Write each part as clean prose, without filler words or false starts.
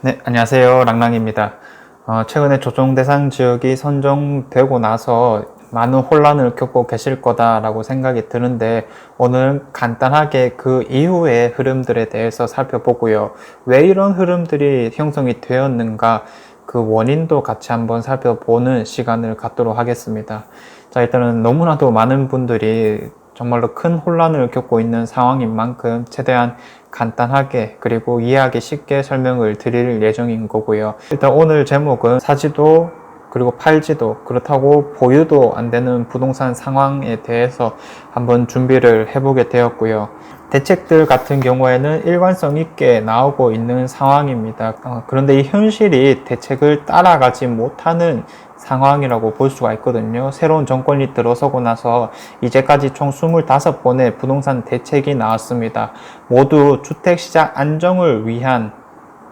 네, 안녕하세요. 랑랑입니다. 최근에 조정 대상 지역이 선정되고 나서 많은 혼란을 겪고 계실 거다라고 생각이 드는데 오늘 간단하게 그 이후의 흐름들에 대해서 살펴보고요. 왜 이런 흐름들이 형성이 되었는가 그 원인도 같이 한번 살펴보는 시간을 갖도록 하겠습니다. 자, 일단은 너무나도 많은 분들이 정말로 큰 혼란을 겪고 있는 상황인 만큼 최대한 간단하게 그리고 이해하기 쉽게 설명을 드릴 예정인 거고요. 일단 오늘 제목은 사지도 그리고 팔지도 그렇다고 보유도 안 되는 부동산 상황에 대해서 한번 준비를 해보게 되었고요. 대책들 같은 경우에는 일관성 있게 나오고 있는 상황입니다. 그런데 이 현실이 대책을 따라가지 못하는 상황이라고 볼 수가 있거든요. 새로운 정권이 들어서고 나서 이제까지 총 25번의 부동산 대책이 나왔습니다. 모두 주택시장 안정을 위한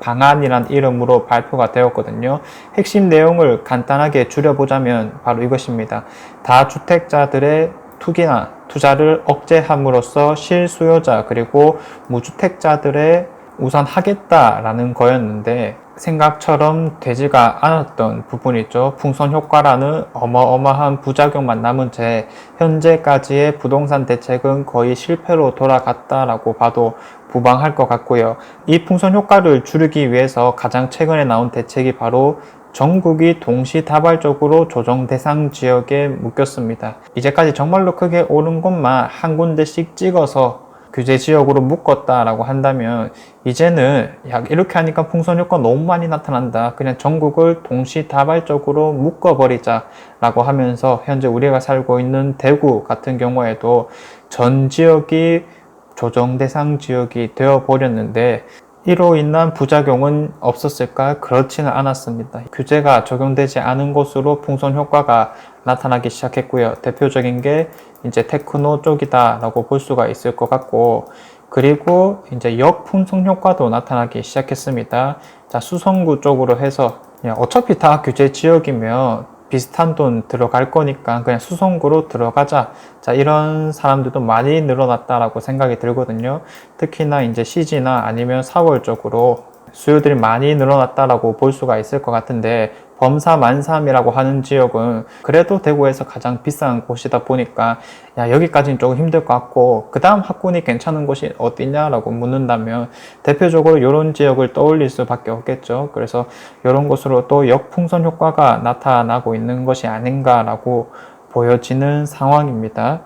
방안이란 이름으로 발표가 되었거든요. 핵심 내용을 간단하게 줄여보자면 바로 이것입니다. 다주택자들의 투기나 투자를 억제함으로써 실수요자 그리고 무주택자들의 우선 하겠다라는 거였는데 생각처럼 되지가 않았던 부분이죠. 풍선 효과라는 어마어마한 부작용만 남은 채 현재까지의 부동산 대책은 거의 실패로 돌아갔다라고 봐도 무방할 것 같고요. 이 풍선 효과를 줄이기 위해서 가장 최근에 나온 대책이 바로 전국이 동시다발적으로 조정 대상 지역에 묶였습니다. 이제까지 정말로 크게 오른 곳만 한 군데씩 찍어서 규제 지역으로 묶었다라고 한다면 이제는 이렇게 하니까 풍선 효과 너무 많이 나타난다. 그냥 전국을 동시다발적으로 묶어버리자 라고 하면서 현재 우리가 살고 있는 대구 같은 경우에도 전 지역이 조정 대상 지역이 되어버렸는데 이로 인한 부작용은 없었을까? 그렇지는 않았습니다. 규제가 적용되지 않은 곳으로 풍선 효과가 나타나기 시작했고요. 대표적인 게 이제 테크노 쪽이다라고 볼 수가 있을 것 같고, 그리고 이제 역풍선 효과도 나타나기 시작했습니다. 자, 수성구 쪽으로 해서 어차피 다 규제 지역이면 비슷한 돈 들어갈 거니까 그냥 수성구로 들어가자. 자, 이런 사람들도 많이 늘어났다라고 생각이 들거든요. 특히나 이제 CG나 아니면 4월 쪽으로 수요들이 많이 늘어났다라고 볼 수가 있을 것 같은데 범사 만삼이라고 하는 지역은 그래도 대구에서 가장 비싼 곳이다 보니까 여기까지는 조금 힘들 것 같고 그 다음 학군이 괜찮은 곳이 어디냐라고 묻는다면 대표적으로 이런 지역을 떠올릴 수밖에 없겠죠. 그래서 이런 곳으로 또 역풍선 효과가 나타나고 있는 것이 아닌가라고 보여지는 상황입니다.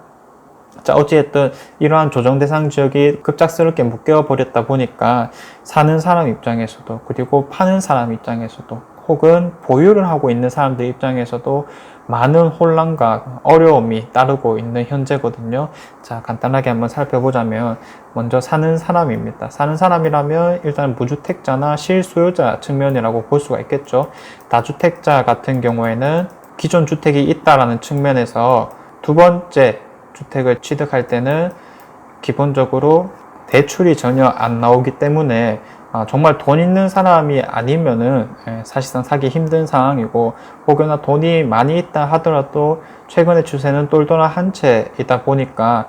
자, 어찌됐든 이러한 조정 대상 지역이 급작스럽게 묶여버렸다 보니까 사는 사람 입장에서도 그리고 파는 사람 입장에서도 혹은 보유를 하고 있는 사람들 입장에서도 많은 혼란과 어려움이 따르고 있는 현재거든요. 자, 간단하게 한번 살펴보자면 먼저 사는 사람입니다. 사는 사람이라면 일단 무주택자나 실수요자 측면이라고 볼 수가 있겠죠. 다주택자 같은 경우에는 기존 주택이 있다라는 측면에서 두 번째 주택을 취득할 때는 기본적으로 대출이 전혀 안 나오기 때문에 정말 돈 있는 사람이 아니면은 사실상 사기 힘든 상황이고 혹여나 돈이 많이 있다 하더라도 최근의 추세는 똘똘한 한 채 있다 보니까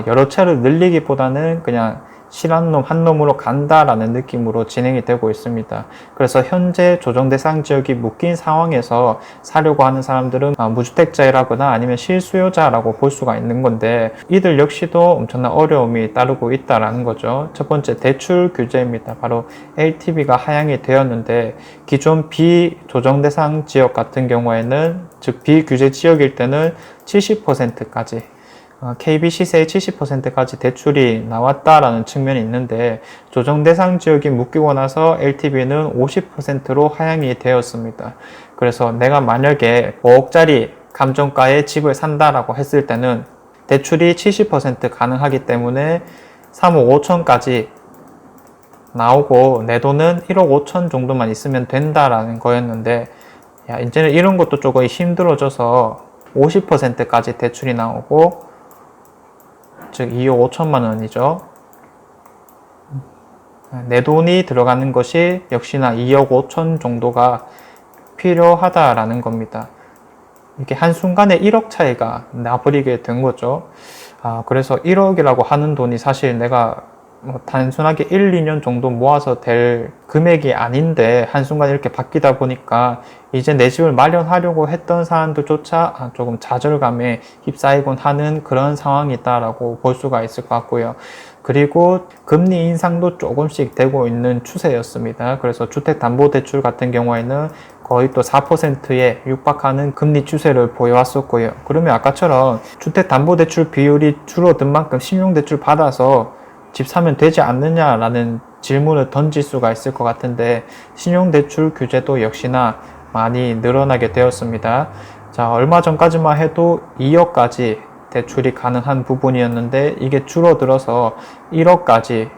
여러 채를 늘리기보다는 그냥 실한 놈 한 놈으로 간다라는 느낌으로 진행이 되고 있습니다. 그래서 현재 조정 대상 지역이 묶인 상황에서 사려고 하는 사람들은 무주택자라거나 아니면 실수요자라고 볼 수가 있는 건데 이들 역시도 엄청난 어려움이 따르고 있다라는 거죠. 첫 번째 대출 규제입니다. 바로 LTV가 하향이 되었는데 기존 비조정 대상 지역 같은 경우에는 즉 비규제 지역일 때는 70%까지 KB 시세의 70%까지 대출이 나왔다라는 측면이 있는데 조정 대상 지역이 묶이고 나서 LTV는 50%로 하향이 되었습니다. 그래서 내가 만약에 5억짜리 감정가의 집을 산다라고 했을 때는 대출이 70% 가능하기 때문에 3억 5천까지 나오고 내 돈은 1억 5천 정도만 있으면 된다라는 거였는데 이제는 이런 것도 조금 힘들어져서 50%까지 대출이 나오고 즉 2억 5천만 원이죠. 내 돈이 들어가는 것이 역시나 2억 5천 정도가 필요하다라는 겁니다. 이렇게 한순간에 1억 차이가 나버리게 된 거죠. 그래서 1억이라고 하는 돈이 사실 내가 뭐 단순하게 1, 2년 정도 모아서 될 금액이 아닌데 한순간 이렇게 바뀌다 보니까 이제 내 집을 마련하려고 했던 사람들조차 조금 좌절감에 휩싸이곤 하는 그런 상황이다라고 볼 수가 있을 것 같고요. 그리고 금리 인상도 조금씩 되고 있는 추세였습니다. 그래서 주택담보대출 같은 경우에는 거의 또 4%에 육박하는 금리 추세를 보여왔었고요. 그러면 아까처럼 주택담보대출 비율이 줄어든 만큼 신용대출 받아서 집 사면 되지 않느냐라는 질문을 던질 수가 있을 것 같은데 신용대출 규제도 역시나 많이 늘어나게 되었습니다. 자, 얼마 전까지만 해도 2억까지 대출이 가능한 부분이었는데 이게 줄어들어서 1억까지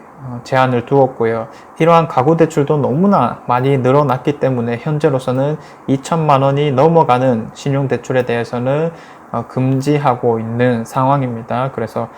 제한을 두었고요. 이러한 가구 대출도 너무나 많이 늘어났기 때문에 현재로서는 2천만 원이 넘어가는 신용 대출에 대해서는 금지하고 있는 상황입니다. 그래서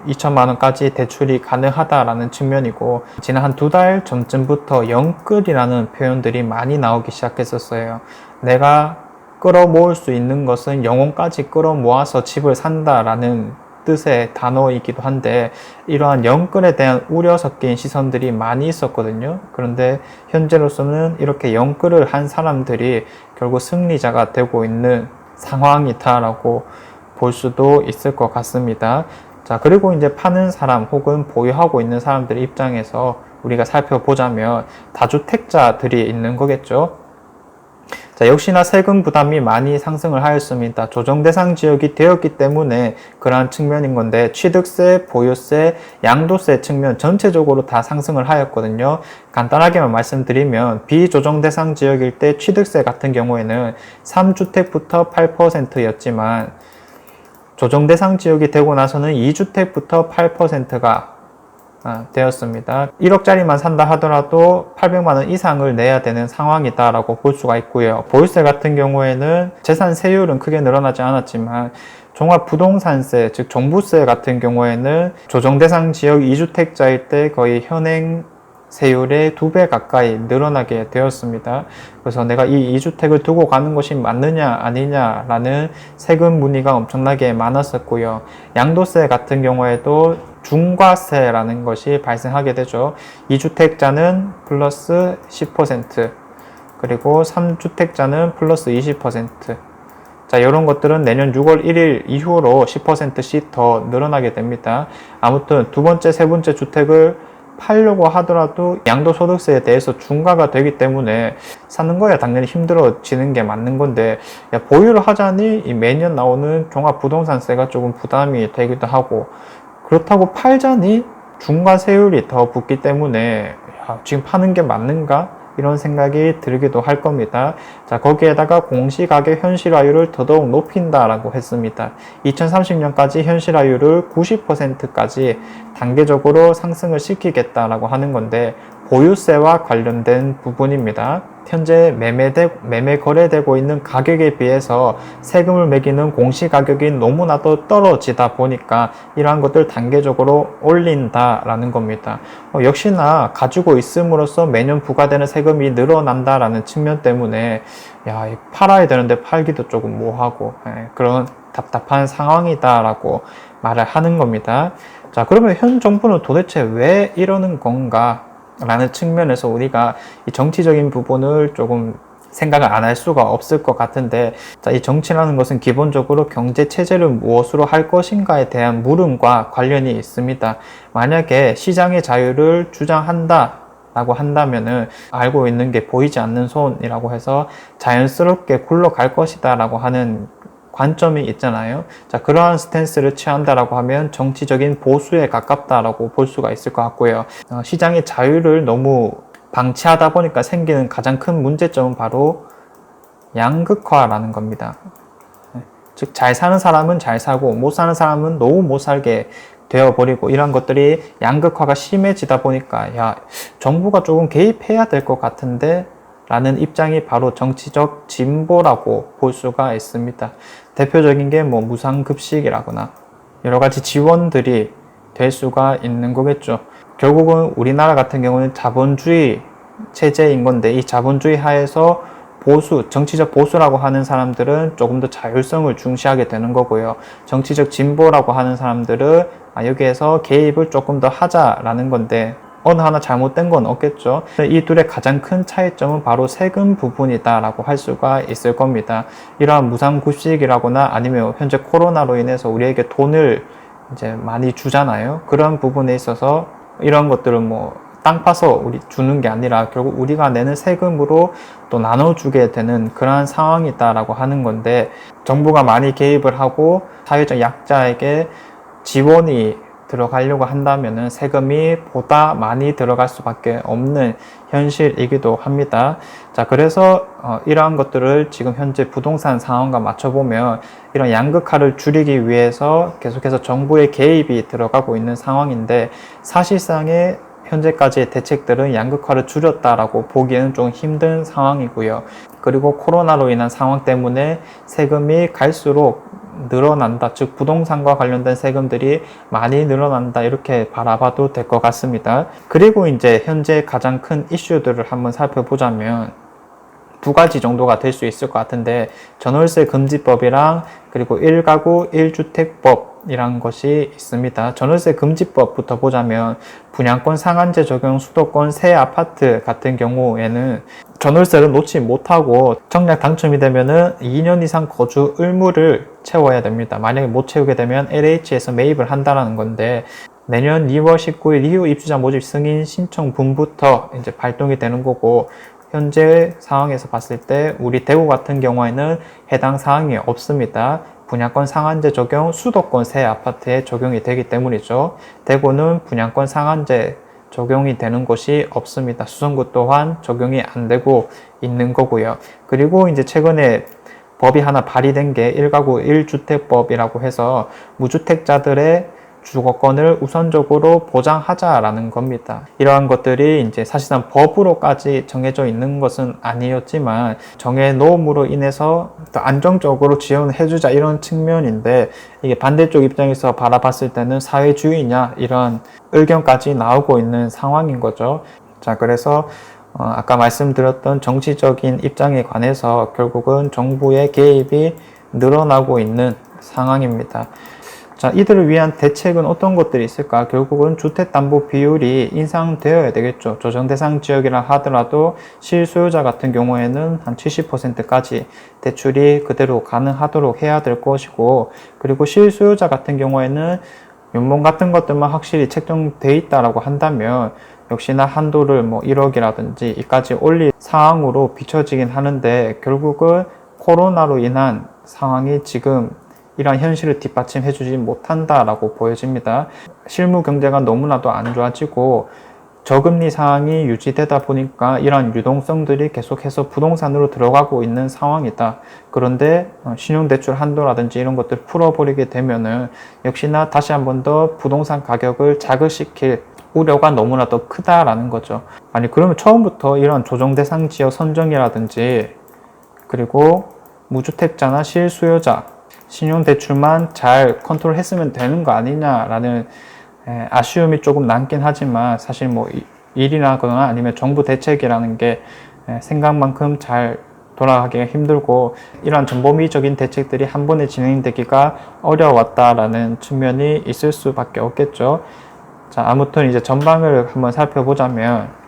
2천만 원까지 대출이 가능하다라는 측면이고 지난 한 2달 전쯤부터 영끌이라는 표현들이 많이 나오기 시작했었어요. 내가 끌어모을 수 있는 것은 영혼까지 끌어모아서 집을 산다라는 뜻의 단어이기도 한데 이러한 영끌에 대한 우려 섞인 시선들이 많이 있었거든요. 그런데 현재로서는 이렇게 영끌을 한 사람들이 결국 승리자가 되고 있는 상황이다라고 볼 수도 있을 것 같습니다. 자, 그리고 이제 파는 사람 혹은 보유하고 있는 사람들의 입장에서 우리가 살펴보자면 다주택자들이 있는 거겠죠. 자, 역시나 세금 부담이 많이 상승을 하였습니다. 조정 대상 지역이 되었기 때문에 그러한 측면인 건데 취득세, 보유세, 양도세 측면 전체적으로 다 상승을 하였거든요. 간단하게만 말씀드리면 비조정 대상 지역일 때 취득세 같은 경우에는 3주택부터 8%였지만 조정 대상 지역이 되고 나서는 2주택부터 8%가 되었습니다. 1억짜리만 산다 하더라도 800만 원 이상을 내야 되는 상황이다라고 볼 수가 있고요. 보유세 같은 경우에는 재산 세율은 크게 늘어나지 않았지만 종합부동산세, 즉 종부세 같은 경우에는 조정 대상 지역 2주택자일 때 거의 현행 세율의 2배 가까이 늘어나게 되었습니다. 그래서 내가 이 2주택을 두고 가는 것이 맞느냐 아니냐라는 세금 문의가 엄청나게 많았었고요. 양도세 같은 경우에도 중과세라는 것이 발생하게 되죠. 2주택자는 플러스 10%, 그리고 3주택자는 플러스 20%. 자, 이런 것들은 내년 6월 1일 이후로 10%씩 더 늘어나게 됩니다. 아무튼 두 번째, 세 번째 주택을 팔려고 하더라도 양도소득세에 대해서 중과가 되기 때문에 사는 거야 당연히 힘들어지는 게 맞는 건데, 야, 보유를 하자니 이 매년 나오는 종합부동산세가 조금 부담이 되기도 하고, 그렇다고 팔자니 중과세율이 더 붙기 때문에 야, 지금 파는 게 맞는가? 이런 생각이 들기도 할 겁니다. 자, 거기에다가 공시가격 현실화율을 더더욱 높인다라고 했습니다. 2030년까지 현실화율을 90%까지 단계적으로 상승을 시키겠다라고 하는 건데 보유세와 관련된 부분입니다. 현재 매매 거래되고 있는 가격에 비해서 세금을 매기는 공시가격이 너무나도 떨어지다 보니까 이러한 것들 단계적으로 올린다라는 겁니다. 역시나 가지고 있음으로써 매년 부과되는 세금이 늘어난다라는 측면 때문에 야, 팔아야 되는데 팔기도 조금 뭐하고 그런 답답한 상황이다라고 말을 하는 겁니다. 자, 그러면 현 정부는 도대체 왜 이러는 건가? 라는 측면에서 우리가 이 정치적인 부분을 조금 생각을 안 할 수가 없을 것 같은데, 자, 이 정치라는 것은 기본적으로 경제 체제를 무엇으로 할 것인가에 대한 물음과 관련이 있습니다. 만약에 시장의 자유를 주장한다 라고 한다면은 알고 있는 게 보이지 않는 손이라고 해서 자연스럽게 굴러갈 것이다 라고 하는 관점이 있잖아요. 자, 그러한 스탠스를 취한다라고 하면 정치적인 보수에 가깝다라고 볼 수가 있을 것 같고요. 시장의 자유를 너무 방치하다 보니까 생기는 가장 큰 문제점은 바로 양극화라는 겁니다. 즉, 잘 사는 사람은 잘 살고 못 사는 사람은 너무 못 살게 되어버리고, 이런 것들이 양극화가 심해지다 보니까 야, 정부가 조금 개입해야 될 것 같은데 라는 입장이 바로 정치적 진보라고 볼 수가 있습니다. 대표적인 게 뭐 무상급식이라거나 여러 가지 지원들이 될 수가 있는 거겠죠. 결국은 우리나라 같은 경우는 자본주의 체제인 건데, 이 자본주의 하에서 보수, 정치적 보수라고 하는 사람들은 조금 더 자율성을 중시하게 되는 거고요. 정치적 진보라고 하는 사람들은 여기에서 개입을 조금 더 하자라는 건데 어느 하나 잘못된 건 없겠죠. 이 둘의 가장 큰 차이점은 바로 세금 부분이다라고 할 수가 있을 겁니다. 이러한 무상급식이라거나 아니면 현재 코로나로 인해서 우리에게 돈을 이제 많이 주잖아요. 그런 부분에 있어서 이런 것들은 뭐 땅 파서 우리 주는 게 아니라 결국 우리가 내는 세금으로 또 나눠주게 되는 그러한 상황이다라고 하는 건데, 정부가 많이 개입을 하고 사회적 약자에게 지원이 들어가려고 한다면은 세금이 보다 많이 들어갈 수밖에 없는 현실이기도 합니다. 자, 그래서 이러한 것들을 지금 현재 부동산 상황과 맞춰보면 이런 양극화를 줄이기 위해서 계속해서 정부의 개입이 들어가고 있는 상황인데, 사실상의 현재까지의 대책들은 양극화를 줄였다라고 보기에는 좀 힘든 상황이고요. 그리고 코로나로 인한 상황 때문에 세금이 갈수록 늘어난다, 즉 부동산과 관련된 세금들이 많이 늘어난다, 이렇게 바라봐도 될 것 같습니다. 그리고 이제 현재 가장 큰 이슈들을 한번 살펴보자면 두 가지 정도가 될 수 있을 것 같은데, 전월세 금지법이랑 그리고 1가구 1주택법이라는 것이 있습니다. 전월세 금지법부터 보자면 분양권 상한제 적용 수도권 새 아파트 같은 경우에는 전월세를 놓지 못하고 청약 당첨이 되면은 2년 이상 거주 의무를 채워야 됩니다. 만약에 못 채우게 되면 LH에서 매입을 한다라는 건데, 내년 2월 19일 이후 입주자 모집 승인 신청분부터 이제 발동이 되는 거고, 현재 상황에서 봤을 때 우리 대구 같은 경우에는 해당 사항이 없습니다. 분양권 상한제 적용 수도권 새 아파트에 적용이 되기 때문이죠. 대구는 분양권 상한제 적용이 되는 곳이 없습니다. 수성구 또한 적용이 안 되고 있는 거고요. 그리고 이제 최근에 법이 하나 발의된 게 1가구 1주택법이라고 해서 무주택자들의 주거권을 우선적으로 보장하자라는 겁니다. 이러한 것들이 이제 사실상 법으로까지 정해져 있는 것은 아니었지만 정해놓음으로 인해서 또 안정적으로 지원해주자, 이런 측면인데, 이게 반대쪽 입장에서 바라봤을 때는 사회주의냐, 이런 의견까지 나오고 있는 상황인 거죠. 자, 그래서 아까 말씀드렸던 정치적인 입장에 관해서 결국은 정부의 개입이 늘어나고 있는 상황입니다. 자, 이들을 위한 대책은 어떤 것들이 있을까? 결국은 주택담보 비율이 인상되어야 되겠죠. 조정대상 지역이라 하더라도 실소유자 같은 경우에는 한 70%까지 대출이 그대로 가능하도록 해야 될 것이고, 그리고 실소유자 같은 경우에는 연봉 같은 것들만 확실히 책정돼 있다라고 한다면 역시나 한도를 뭐 1억이라든지 이까지 올릴 상황으로 비춰지긴 하는데, 결국은 코로나로 인한 상황이 지금 이러한 현실을 뒷받침해주지 못한다라고 보여집니다. 실무 경제가 너무나도 안 좋아지고 저금리 상황이 유지되다 보니까 이러한 유동성들이 계속해서 부동산으로 들어가고 있는 상황이다. 그런데 신용대출 한도라든지 이런 것들을 풀어버리게 되면은 역시나 다시 한 번 더 부동산 가격을 자극시킬 우려가 너무나도 크다라는 거죠. 아니, 그러면 처음부터 이런 조정대상 지역 선정이라든지 그리고 무주택자나 실수요자 신용대출만 잘 컨트롤했으면 되는 거 아니냐라는 아쉬움이 조금 남긴 하지만, 사실 뭐 일이나거나 아니면 정부 대책이라는 게 생각만큼 잘 돌아가기가 힘들고, 이러한 전범위적인 대책들이 한 번에 진행되기가 어려웠다라는 측면이 있을 수밖에 없겠죠. 자, 아무튼 이제 전방을 한번 살펴보자면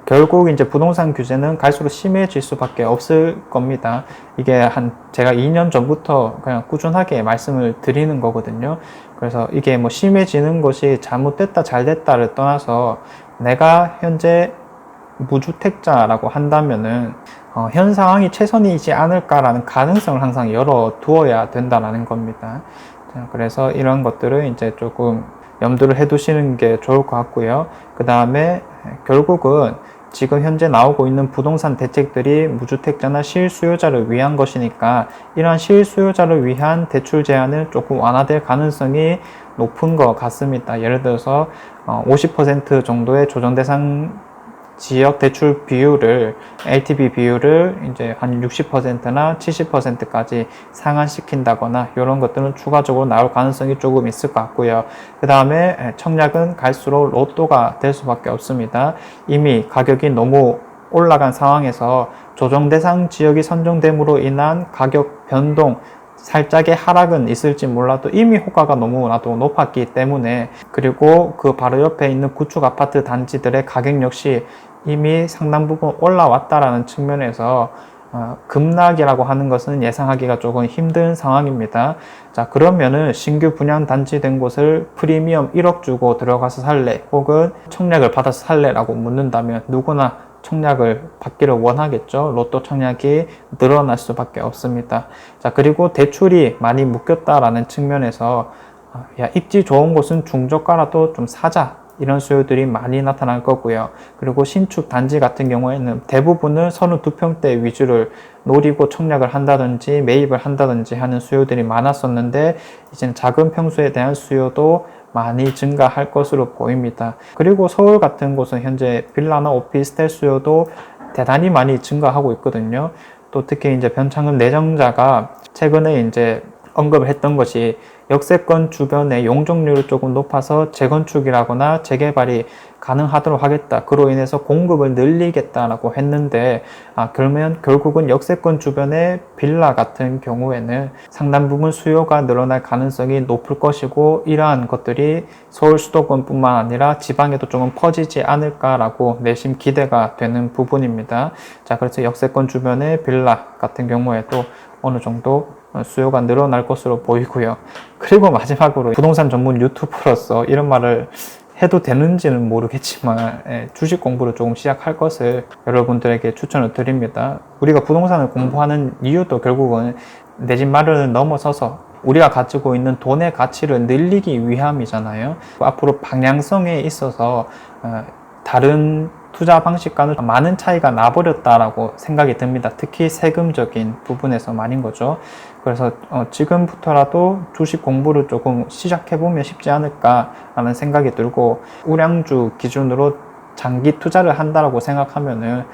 결국 이제 부동산 규제는 갈수록 심해질 수밖에 없을 겁니다. 이게 제가 2년 전부터 그냥 꾸준하게 말씀을 드리는 거거든요. 그래서 이게 뭐 심해지는 것이 잘못됐다 잘됐다를 떠나서 내가 현재 무주택자라고 한다면은 현 상황이 최선이지 않을까라는 가능성을 항상 열어두어야 된다는 겁니다. 자, 그래서 이런 것들을 이제 조금 염두를 해 두시는 게 좋을 것 같고요. 그 다음에 결국은 지금 현재 나오고 있는 부동산 대책들이 무주택자나 실수요자를 위한 것이니까 이러한 실수요자를 위한 대출 제한은 조금 완화될 가능성이 높은 것 같습니다. 예를 들어서 50% 정도의 조정대상 지역 대출 비율을, LTV 비율을 이제 한 60%나 70%까지 상한시킨다거나 이런 것들은 추가적으로 나올 가능성이 조금 있을 것 같고요. 그 다음에 청약은 갈수록 로또가 될 수밖에 없습니다. 이미 가격이 너무 올라간 상황에서 조정 대상 지역이 선정됨으로 인한 가격 변동 살짝의 하락은 있을지 몰라도 이미 호가가 너무나도 높았기 때문에, 그리고 그 바로 옆에 있는 구축 아파트 단지들의 가격 역시 이미 상당 부분 올라왔다라는 측면에서 급락이라고 하는 것은 예상하기가 조금 힘든 상황입니다. 자, 그러면은 신규 분양 단지된 곳을 프리미엄 1억 주고 들어가서 살래, 혹은 청약을 받아서 살래라고 묻는다면 누구나 청약을 받기를 원하겠죠. 로또 청약이 늘어날 수밖에 없습니다. 자, 그리고 대출이 많이 묶였다라는 측면에서 야, 입지 좋은 곳은 중저가라도 좀 사자, 이런 수요들이 많이 나타날 거고요. 그리고 신축 단지 같은 경우에는 대부분을 32평대 위주를 노리고 청약을 한다든지 매입을 한다든지 하는 수요들이 많았었는데, 이제는 작은 평수에 대한 수요도 많이 증가할 것으로 보입니다. 그리고 서울 같은 곳은 현재 빌라나 오피스텔 수요도 대단히 많이 증가하고 있거든요. 또 특히 이제 변창흠 내정자가 최근에 이제 언급을 했던 것이 역세권 주변의 용적률이 조금 높아서 재건축이라거나 재개발이 가능하도록 하겠다. 그로 인해서 공급을 늘리겠다라고 했는데, 그러면 결국은 역세권 주변의 빌라 같은 경우에는 상당 부분 수요가 늘어날 가능성이 높을 것이고, 이러한 것들이 서울 수도권뿐만 아니라 지방에도 조금 퍼지지 않을까라고 내심 기대가 되는 부분입니다. 자, 그래서 역세권 주변의 빌라 같은 경우에도 어느 정도 수요가 늘어날 것으로 보이고요. 그리고 마지막으로 부동산 전문 유튜버로서 이런 말을 해도 되는지는 모르겠지만 주식 공부를 조금 시작할 것을 여러분들에게 추천을 드립니다. 우리가 부동산을 공부하는 이유도 결국은 내 집 마련을 넘어서서 우리가 가지고 있는 돈의 가치를 늘리기 위함이잖아요. 앞으로 방향성에 있어서 다른 투자 방식과는 많은 차이가 나버렸다라고 생각이 듭니다. 특히 세금적인 부분에서만인 거죠. 그래서 지금부터라도 주식 공부를 조금 시작해보면 쉽지 않을까라는 생각이 들고, 우량주 기준으로 장기 투자를 한다라고 생각하면은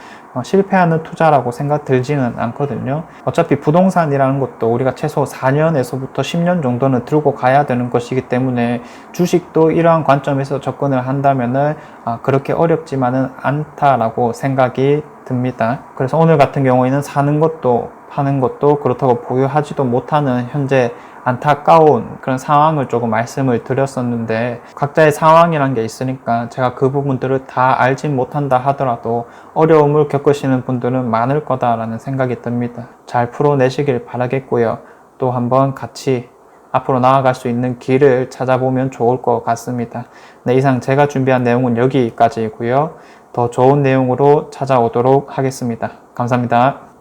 실패하는 투자라고 생각 들지는 않거든요. 어차피 부동산이라는 것도 우리가 최소 4년에서부터 10년 정도는 들고 가야 되는 것이기 때문에 주식도 이러한 관점에서 접근을 한다면은 그렇게 어렵지만은 않다라고 생각이 듭니다. 그래서 오늘 같은 경우에는 사는 것도 파는 것도 그렇다고 보유하지도 못하는 현재 안타까운 그런 상황을 조금 말씀을 드렸었는데, 각자의 상황이란 게 있으니까 제가 그 부분들을 다 알지 못한다 하더라도 어려움을 겪으시는 분들은 많을 거다라는 생각이 듭니다. 잘 풀어내시길 바라겠고요. 또 한번 같이 앞으로 나아갈 수 있는 길을 찾아보면 좋을 것 같습니다. 네, 이상 제가 준비한 내용은 여기까지이고요. 더 좋은 내용으로 찾아오도록 하겠습니다. 감사합니다.